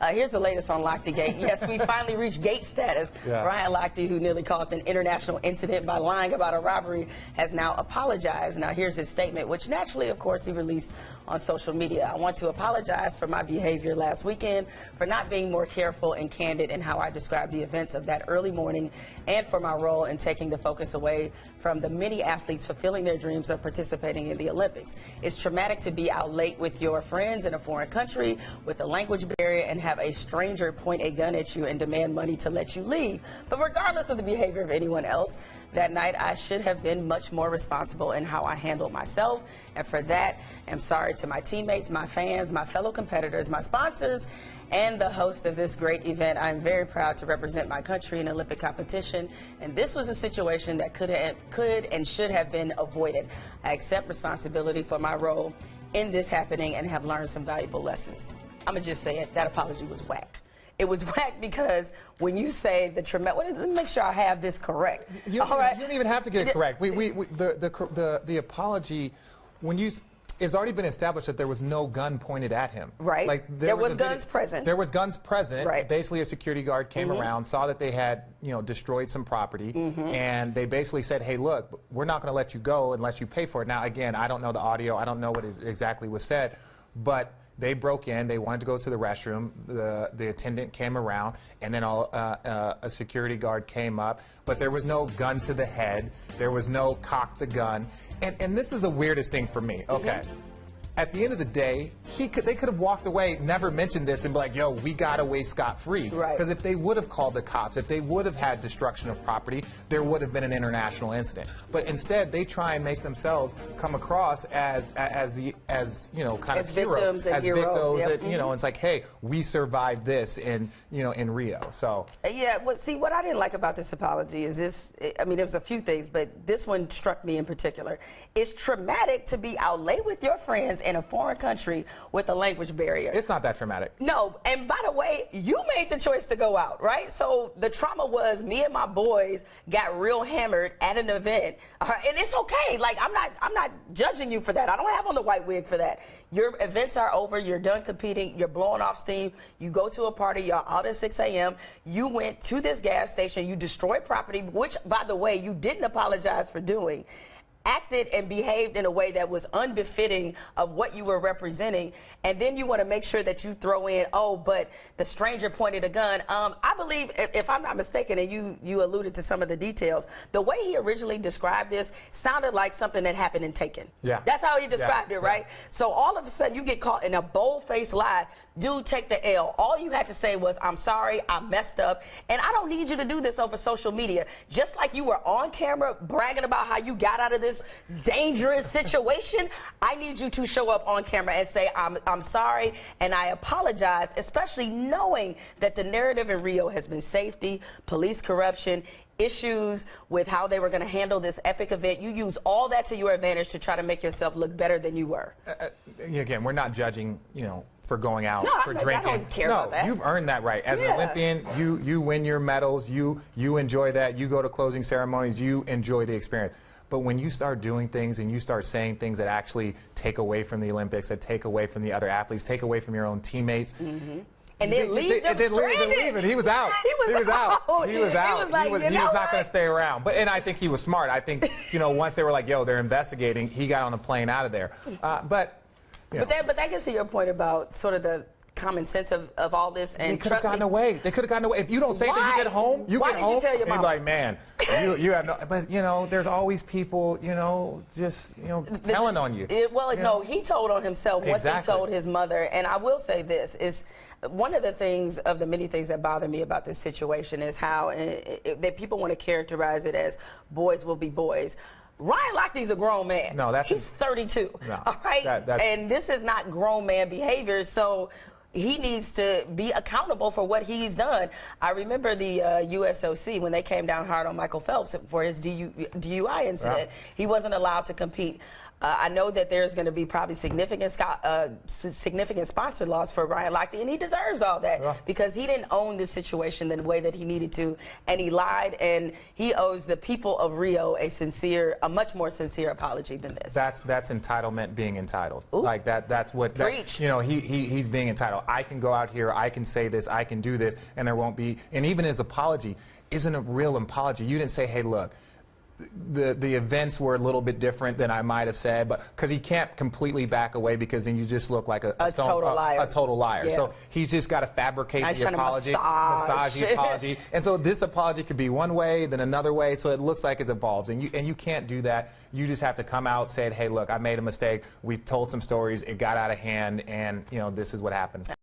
Here's the latest on Lochte Gate. Yes, we finally reached gate status. Yeah. Ryan Lochte, who nearly caused an international incident by lying about a robbery, has now apologized. Now, here's his statement, which naturally, of course, he released on social media. I want to apologize for my behavior last weekend, for not being more careful and candid in how I described the events of that early morning, and for my role in taking the focus away from the many athletes fulfilling their dreams of participating in the Olympics. It's traumatic to be out late with your friends in a foreign country with a language barrier and have a stranger point a gun at you and demand money to let you leave. But regardless of the behavior of anyone else, that night I should have been much more responsible in how I handled myself. And for that, I'm sorry to my teammates, my fans, my fellow competitors, my sponsors, and the host of this great event. I'm very proud to represent my country in Olympic competition, and this was a situation that could and should have been avoided. I accept responsibility for my role in this happening and have learned some valuable lessons. I'm gonna just say it, that apology was whack. It was whack because when you say the traumatic, let me make sure I have this correct. All right. You don't even have to get it correct. The apology, when you, it's already been established that there was no gun pointed at him. Right. Like there was guns present. There was guns present. Right. Basically, a security guard came around, saw that they had, destroyed some property, and they basically said, "Hey, look, we're not going to let you go unless you pay for it." Now, again, I don't know the audio. I don't know what exactly was said, but they broke in. They wanted to go to the restroom. The attendant came around, and then a security guard came up. But there was no gun to the head. There was no cock the gun. And this is the weirdest thing for me. Okay. At the end of the day, they could have walked away, never mentioned this, and be like, yo, we got away scot-free. Right. Because if they would have called the cops, if they would have had destruction of property, there would have been an international incident. But instead, they try and make themselves come across as kind of as heroes. Victims and as heroes. victims, Yep. it's like, hey, we survived this in Rio. So yeah, well, see, what I didn't like about this apology is this. I mean, there was a few things, but this one struck me in particular. It's traumatic to be out late with your friends in a foreign country with a language barrier. It's not that traumatic. No, and by the way, you made the choice to go out, right? So the trauma was me and my boys got real hammered at an event, and it's okay. Like I'm not judging you for that. I don't have on the white wig for that. Your events are over. You're done competing. You're blowing off steam. You go to a party. You're out at 6 a.m. You went to this gas station. You destroyed property, which, by the way, you didn't apologize for doing. Acted and behaved in a way that was unbefitting of what you were representing, and then you want to make sure that you throw in, oh, but the stranger pointed a gun. I believe, if I'm not mistaken, and you alluded to some of the details, the way he originally described this sounded like something that happened in Taken. Yeah. That's how he described it, right? So all of a sudden you get caught in a bold-faced lie. Dude, take the L. All you had to say was, I'm sorry, I messed up, and I don't need you to do this over social media. Just like you were on camera bragging about how you got out of this dangerous situation, I need you to show up on camera and say, I'm sorry, and I apologize, especially knowing that the narrative in Rio has been safety, police corruption, issues with how they were going to handle this epic event. You use all that to your advantage to try to make yourself look better than you were. Again, we're not judging, for going out, no, for drinking. I don't care about that. You've earned that right. As an Olympian, you win your medals, you enjoy that, you go to closing ceremonies, you enjoy the experience. But when you start doing things and you start saying things that actually take away from the Olympics, that take away from the other athletes, take away from your own teammates, and then leave them stranded. He was out. He was out. He was out. Like, he was not going to stay around. And I think he was smart. I think, once they were like, yo, they're investigating, he got on a plane out of there. But that gets to your point about sort of the common sense of all this. And they could have gotten away. They could have gotten away. If you don't say that, you get home. Why get did home. You tell your mom? You're like, man, you have no. But there's always people, just telling on you. No, he told on himself once he told his mother. And I will say this is one of the many things that bother me about this situation is how that people want to characterize it as boys will be boys. Ryan Lochte's a grown man. No, he's 32. No, all right, and this is not grown man behavior. So he needs to be accountable for what he's done. I remember the USOC when they came down hard on Michael Phelps for his DUI incident. Yeah. He wasn't allowed to compete. I know that there's going to be probably significant sponsor loss for Ryan Lochte, and he deserves all that because he didn't own the situation the way that he needed to, and he lied, and he owes the people of Rio a much more sincere apology than this. That's entitlement being entitled. Ooh. Like that's what Preach. he's being entitled. I can go out here, I can say this, I can do this, and there won't be. And even his apology isn't a real apology. You didn't say, hey, look, the events were a little bit different than I might have said, but because he can't completely back away, because then you just look like a total liar. A total liar. Yeah. So he's just got to fabricate the apology, massage the apology, and so this apology could be one way, then another way, so it looks like it evolves, and you can't do that. You just have to come out, say, hey, look, I made a mistake. We told some stories, it got out of hand, and this is what happened.